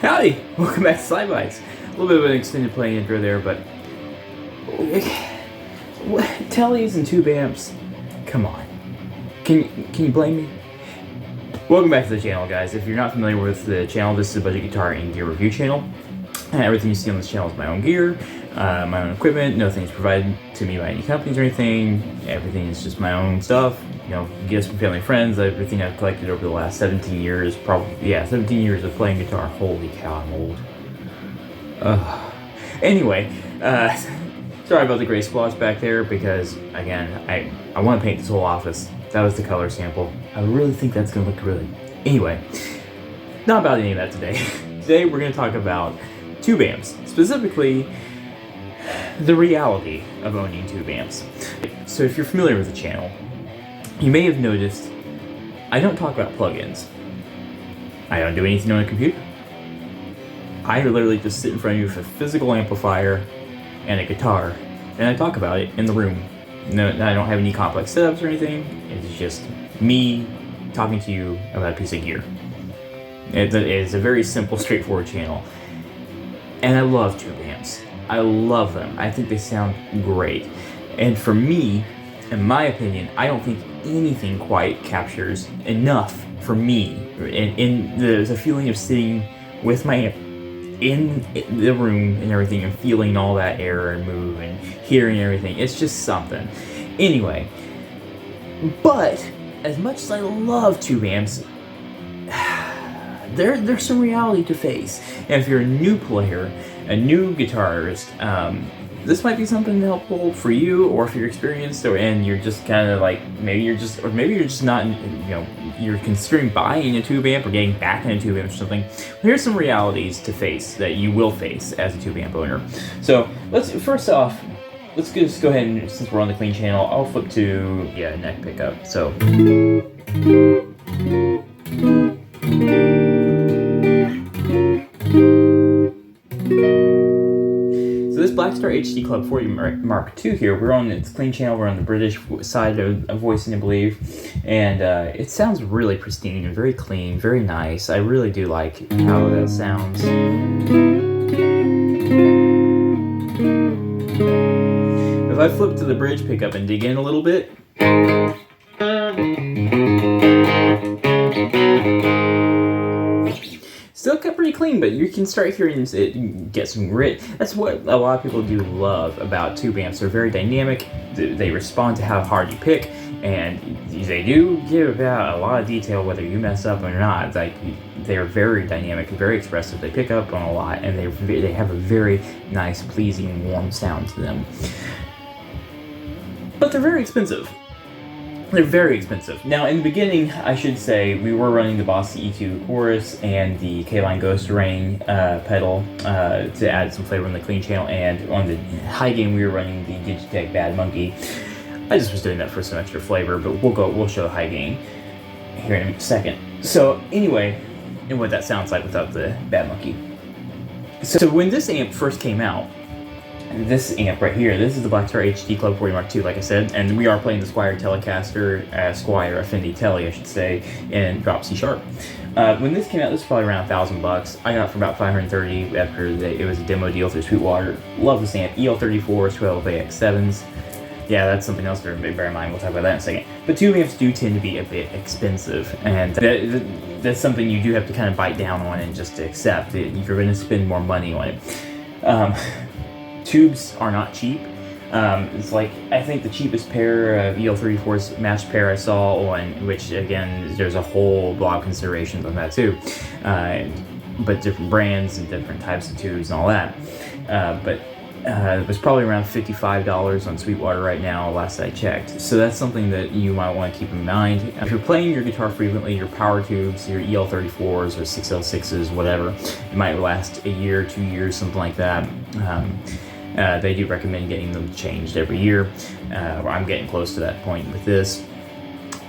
Howdy! Welcome back to SlydeBytes. A little bit of an extended play intro there, but Teles and tube amps, come on. Can you blame me? Welcome back to the channel, guys. If you're not familiar with the channel, this is a budget guitar and gear review channel. And everything you see on this channel is my own gear, my own equipment. Nothing's provided to me by any companies or anything. Everything is just my own stuff. You know, gifts from family and friends, everything I've collected over the last 17 years, probably, yeah, 17 years of playing guitar. Holy cow, I'm old. Anyway, sorry about the gray splotch back there because, again, I want to paint this whole office. That was the color sample. I really think that's going to look really... Anyway, not about any of that today. Today we're going to talk about tube amps, specifically the reality of owning tube amps. So if you're familiar with the channel, you may have noticed I don't talk about plugins. I don't do anything on a computer. I literally just sit in front of you with a physical amplifier and a guitar, and I talk about it in the room. No, I don't have any complex setups or anything. It's just me talking to you about a piece of gear. It's a very simple, straightforward channel. And I love tube amps. I love them. I think they sound great. And for me, in my opinion, I don't think anything quite captures enough for me in the feeling of sitting with my amp in the room and everything and feeling all that air and move and hearing everything. It's just something. Anyway, but as much as I love tube amps, there's some reality to face. And if you're a new player, a new guitarist, this might be something helpful for you, or if you're experienced, and you're just kind of like, maybe you're just not, you know, you're considering buying a tube amp or getting back in a tube amp or something. Well, here's some realities to face that you will face as a tube amp owner. So first off, let's just go ahead and, since we're on the clean channel, I'll flip to neck pickup. So. This Blackstar HD Club 40 Mark II here, we're on its clean channel, we're on the British side of voicing, I believe, and it sounds really pristine and very clean, very nice. I really do like how that sounds. If I flip to the bridge pickup and dig in a little bit, still kept pretty clean, but you can start hearing it get some grit. That's what a lot of people do love about tube amps. They're very dynamic. They respond to how hard you pick. And they do give out a lot of detail whether you mess up or not. Like, they're very dynamic, very expressive. They pick up on a lot, and they have a very nice, pleasing, warm sound to them. But they're very expensive. They're very expensive. Now, in the beginning, I should say, we were running the Boss E2 chorus and the Caline Ghost Rain pedal to add some flavor on the clean channel, and on the high gain, we were running the DigiTech Bad Monkey. I just was doing that for some extra flavor, but we'll show the high gain here in a second. So anyway, and what that sounds like without the Bad Monkey. So when this amp first came out, this amp right here, this is the Blackstar HD Club 40 Mark II, like I said, and we are playing the Squier Telecaster, Squier Affinity Tele, I should say, in drop C sharp. When this came out, this was probably around $1,000. I got it for about $530 after it was a demo deal through Sweetwater. Love this amp. EL34s, 12AX7s. Yeah, that's something else to bear in mind. We'll talk about that in a second. But tube amps do tend to be a bit expensive, and that's something you do have to kind of bite down on and just accept. You're going to spend more money on it. Tubes are not cheap. It's like, I think the cheapest pair of EL34's matched pair I saw on, which again, there's a whole blog considerations on that too. But different brands and different types of tubes and all that. But it was probably around $55 on Sweetwater right now, last I checked. So that's something that you might want to keep in mind. If you're playing your guitar frequently, your power tubes, your EL34s or 6L6s, whatever, it might last a year, 2 years, something like that. They do recommend getting them changed every year. I'm getting close to that point with this.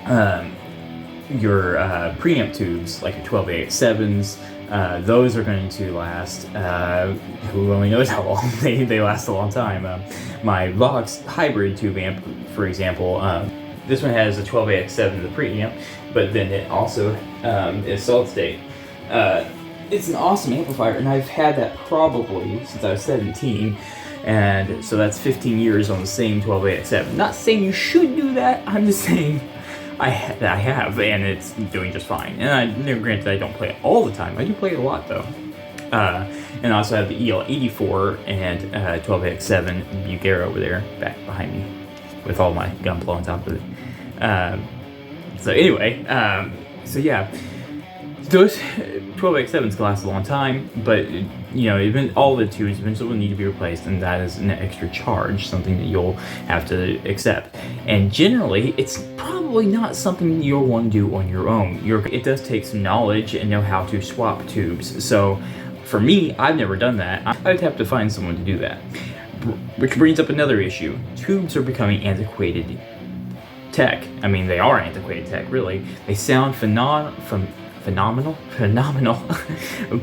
Your preamp tubes, like your 12AX7s, those are going to last, who only knows how long. They last a long time. My Vox hybrid tube amp, for example, this one has a 12AX7, the preamp, but then it also is solid state. It's an awesome amplifier, and I've had that probably since I was 17. And so that's 15 years on the same 12AX7. Not saying you should do that, I'm just saying I have, and it's doing just fine. And granted, I don't play it all the time. I do play it a lot, though. And I also have the EL84 and 12AX7 Bugera over there, back behind me, with all my gunpla on top of it. So anyway, so yeah. Those 12AX7s can last a long time, but you know, even all the tubes eventually will need to be replaced, and that is an extra charge, something that you'll have to accept. And generally, it's probably not something you'll want to do on your own. It does take some knowledge and know how to swap tubes. So for me, I've never done that. I'd have to find someone to do that. Which brings up another issue. Tubes are becoming antiquated tech. I mean, they are antiquated tech, really. They sound phenomenal,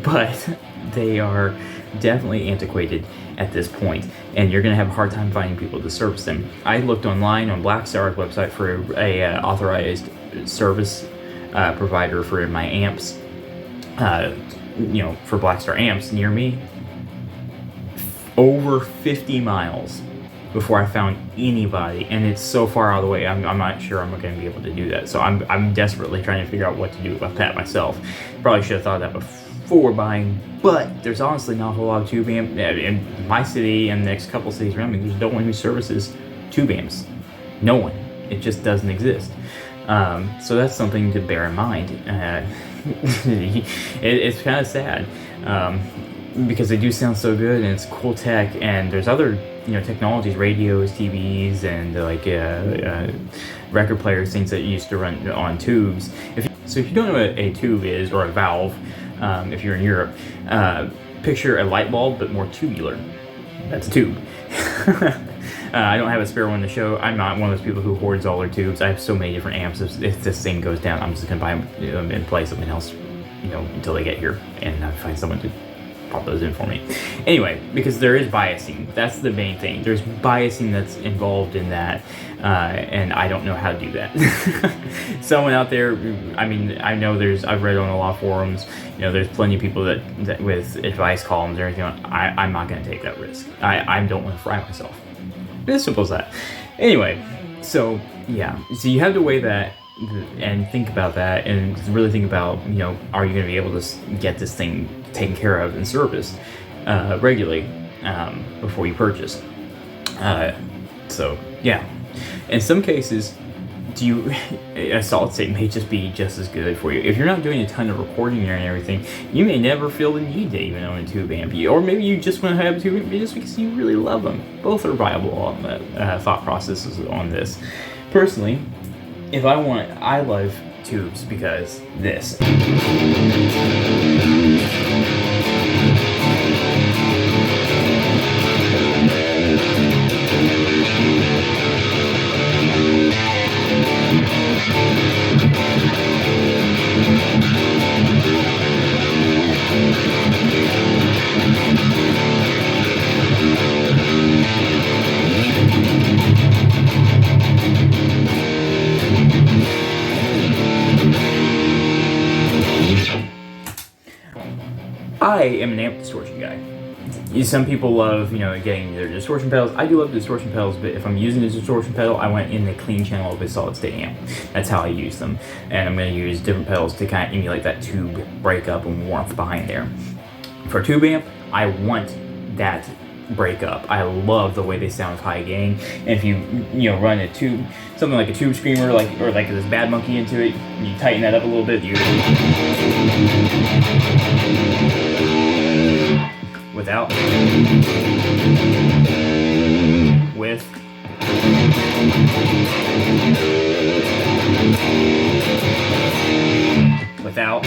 but they are definitely antiquated at this point, and you're going to have a hard time finding people to service them. I looked online on Blackstar's website for a authorized service provider for my amps, you know, for Blackstar amps near me. Over 50 miles before I found anybody, and it's so far out of the way, I'm not sure I'm going to be able to do that. So I'm desperately trying to figure out what to do about that myself. Probably should have thought of that before buying, but there's honestly not a whole lot of tube amp in my city and the next couple cities around me. There's no one who services tube amps. No one. It just doesn't exist. So that's something to bear in mind. It's kind of sad because they do sound so good, and it's cool tech, and there's other, you know, technologies, radios, TVs, and like record players, things that used to run on tubes. So if you don't know what a tube is, or a valve, if you're in Europe, picture a light bulb but more tubular. That's a tube. I don't have a spare one to show. I'm not one of those people who hoards all their tubes. I have so many different amps. If this thing goes down, I'm just gonna buy them and play something else, you know, until they get here, and I find someone to pop those in for me. Anyway, because there is biasing. That's the main thing. There's biasing that's involved in that, and I don't know how to do that. Someone out there, I mean, I know I've read on a lot of forums, you know, there's plenty of people that with advice columns and everything, I'm not going to take that risk. I don't want to fry myself. It's as simple as that. Anyway, so yeah, so you have to weigh that and think about that, and really think about, you know, are you going to be able to get this thing taken care of and serviced regularly before you purchase. So yeah, in some cases, a solid state may just be just as good for you. If you're not doing a ton of recording there and everything, you may never feel the need to even own a tube amp. Or maybe you just want to have a tube amp just because you really love them. Both are viable thought processes on this. Personally, I love tubes because this. I am an amp distortion guy. Some people love, getting their distortion pedals. I do love distortion pedals, but if I'm using a distortion pedal, I want it in the clean channel of a solid state amp. That's how I use them. And I'm going to use different pedals to kind of emulate that tube breakup and warmth behind there. For a tube amp, I want that breakup. I love the way they sound with high gain. And if you run a tube, something like a tube screamer, or like this Bad Monkey into it, you tighten that up a little bit. Without, with, without,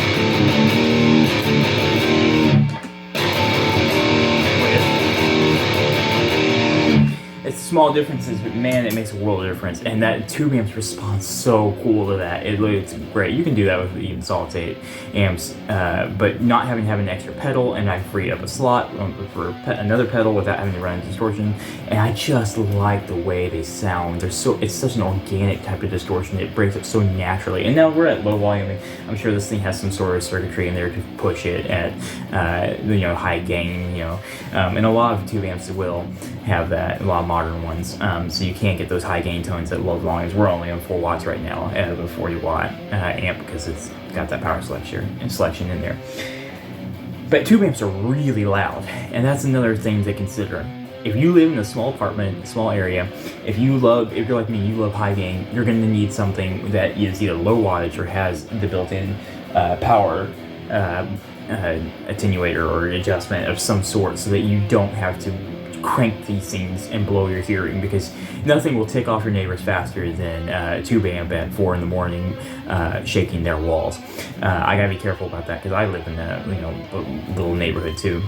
it's small differences, but man, it makes a world of difference. And that tube amps responds so cool to that. It's great. You can do that with even solid state amps, but not having to have an extra pedal, and I free up a slot for another pedal without having to run distortion. And I just like the way they sound. It's such an organic type of distortion. It breaks up so naturally. And now we're at low volume. I'm sure this thing has some sort of circuitry in there to push it at high gain. And a lot of tube amps will have that. A lot of modern ones, so you can't get those high gain tones at low volumes. We're only on 4 watts right now out of a 40 watt amp because it's got that power selection in there. But tube amps are really loud, and that's another thing to consider. If you live in a small apartment, small area, if you're like me, you love high gain, you're going to need something that is either low wattage or has the built-in power attenuator or adjustment of some sort, so that you don't have to crank these things and blow your hearing, because nothing will tick off your neighbors faster than a tube amp at 4 in the morning shaking their walls. I gotta be careful about that because I live in a little neighborhood too,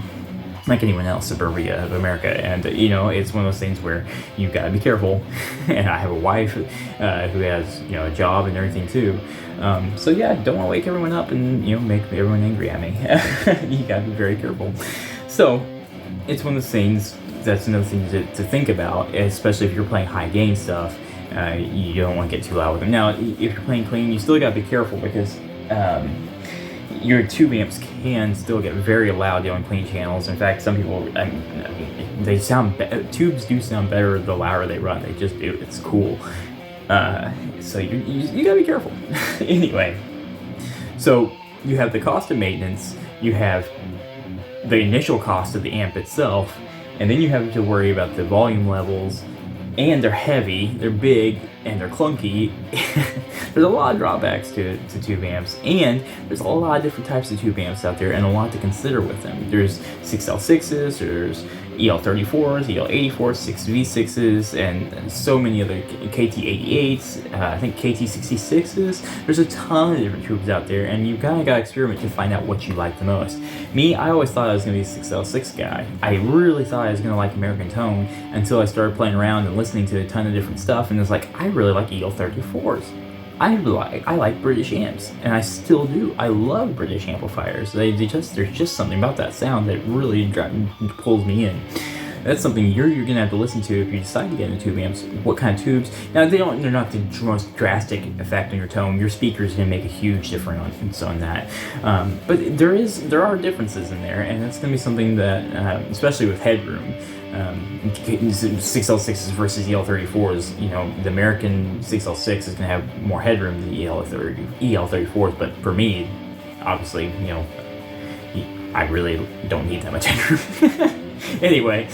like anyone else, suburbia of America, and it's one of those things where you gotta be careful. And I have a wife who has a job and everything too, so yeah, don't want to wake everyone up and make everyone angry at me. You gotta be very careful. So it's one of those things. That's another thing to think about, especially if you're playing high gain stuff. You don't want to get too loud with them. Now, if you're playing clean, you still got to be careful because your tube amps can still get very loud on clean channels. In fact, some people, they sound tubes do sound better the louder they run. They just do. It's cool. So you got to be careful. Anyway, so you have the cost of maintenance. You have the initial cost of the amp itself. And then you have to worry about the volume levels, and they're heavy, they're big, and they're clunky. There's a lot of drawbacks to tube amps, and there's a lot of different types of tube amps out there, and a lot to consider with them. There's 6L6s, there's EL34s, EL84s, 6V6s, and so many other KT88s, I think KT66s. There's a ton of different tubes out there, and you kind of got to experiment to find out what you like the most. Me, I always thought I was going to be a 6L6 guy. I really thought I was going to like American Tone until I started playing around and listening to a ton of different stuff, and it's like, I really like EL34s. I like British amps, and I still do. I love British amplifiers. There's just something about that sound that really pulls me in. That's something you're gonna have to listen to if you decide to get into tube amps. What kind of tubes? Now they're not the most drastic effect on your tone. Your speaker's gonna make a huge difference on that. But there are differences in there, and that's gonna be something that, especially with headroom. 6L6s versus EL34s, the American 6L6 is going to have more headroom than the EL34s, but for me, obviously, I really don't need that much headroom. Anyway,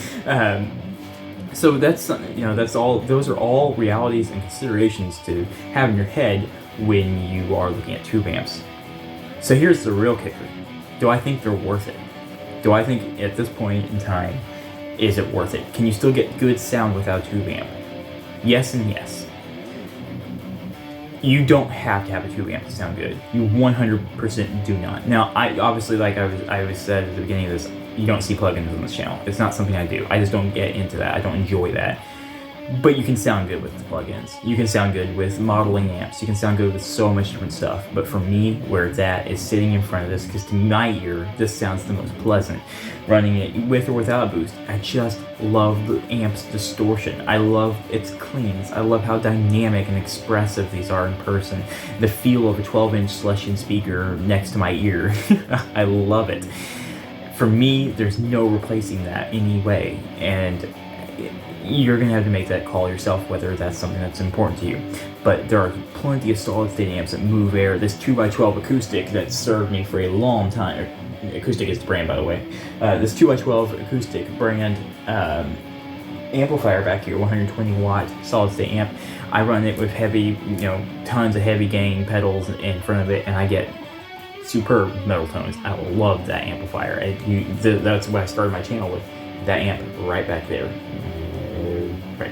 So that's, you know, that's all. Those are all realities and considerations to have in your head when you are looking at tube amps. So here's the real kicker: do I think they're worth it? Do I think at this point in time, is it worth it? Can you still get good sound without a tube amp? Yes and yes. You don't have to have a tube amp to sound good. You 100% do not. Now, I obviously, like I was said at the beginning of this, you don't see plugins on this channel. It's not something I do. I just don't get into that. I don't enjoy that. But you can sound good with the plugins. You can sound good with modeling amps. You can sound good with so much different stuff. But for me, where it's at is sitting in front of this, because to my ear, this sounds the most pleasant. Running it with or without a boost. I just love the amp's distortion. I love its cleans. I love how dynamic and expressive these are in person. The feel of a 12-inch Celestion speaker next to my ear. I love it. For me, there's no replacing that anyway. And you're gonna have to make that call yourself, whether that's something that's important to you. But there are plenty of solid-state amps that move air. This 2x12 acoustic that served me for a long time. Acoustic is the brand, by the way. This 2x12 acoustic brand amplifier back here, 120 watt solid-state amp. I run it with heavy, you know, tons of heavy gain pedals in front of it, and I get superb metal tones. I love that amplifier. That's what I started my channel with. That amp right back there.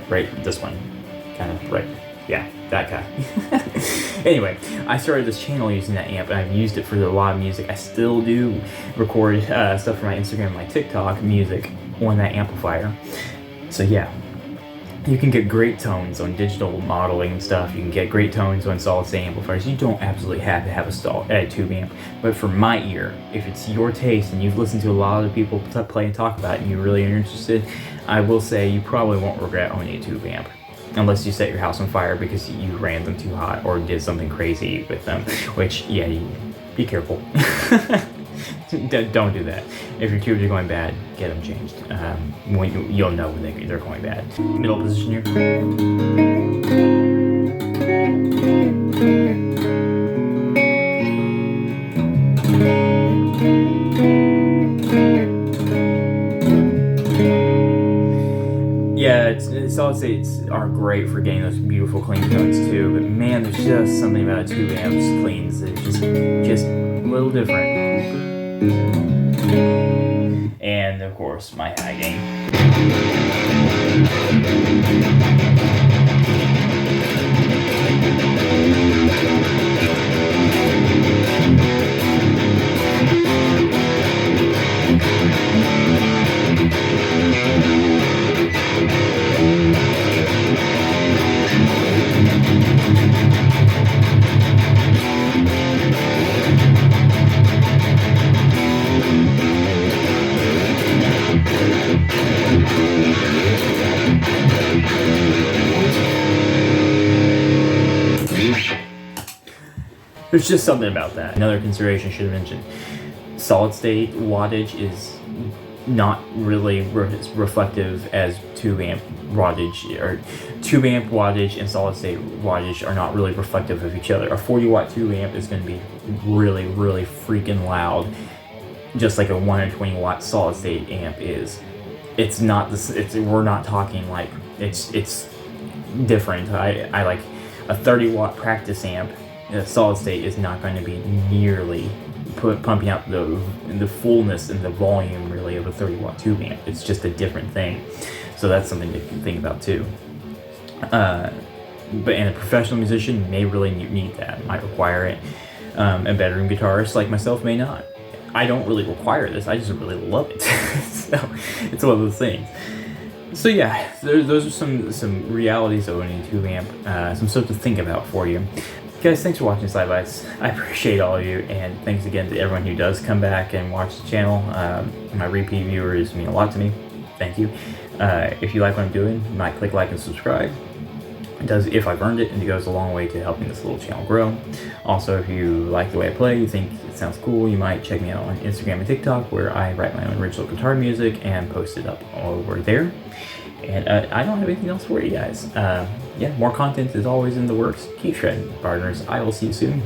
Right, this one, kind of right, yeah, that guy. Anyway, I started this channel using that amp, and I've used it for a lot of music. I still do record stuff for my Instagram and my TikTok music on that amplifier. So yeah, you can get great tones on digital modeling and stuff. You can get great tones on solid-state amplifiers. You don't absolutely have to have a tube amp. But for my ear, if it's your taste and you've listened to a lot of people play and talk about it and you really are interested, I will say you probably won't regret owning a tube amp. Unless you set your house on fire because you ran them too hot or did something crazy with them. Which, yeah, be careful. Don't do that. If your tubes are going bad, get them changed. You'll know when they're going bad. Middle position here. Yeah, solid states are great for getting those beautiful clean tones too, but man, there's just something about a tube amp's cleans that just a little different. And of course, my high gain. There's just something about that. Another consideration I should have mentioned. Solid state wattage is not really reflective as tube amp wattage, or tube amp wattage and solid state wattage are not really reflective of each other. A 40 watt tube amp is going to be really, really freaking loud, just like a 120 watt solid state amp is. It's not this. We're not talking like it's different. I like a 30 watt practice amp. Solid state is not going to be nearly pumping out the fullness and the volume really of a 30 watt tube amp. It's just a different thing. So that's something to think about too. But a professional musician may really need that, might require it. A bedroom guitarist like myself may not. I don't really require this, I just really love it. So it's one of those things. So yeah, those are some realities of owning a tube amp, some stuff to think about for you. Guys, thanks for watching SlydeBytes. I appreciate all of you, and thanks again to everyone who does come back and watch the channel. My repeat viewers mean a lot to me. Thank you. If you like what I'm doing, you might click like and subscribe. It does, if I've earned it, and it goes a long way to helping this little channel grow. Also, if you like the way I play, you think it sounds cool, you might check me out on Instagram and TikTok, where I write my own original guitar music and post it up over there. And I don't have anything else for you guys. Yeah, more content is always in the works. Keep shredding, partners. I will see you soon.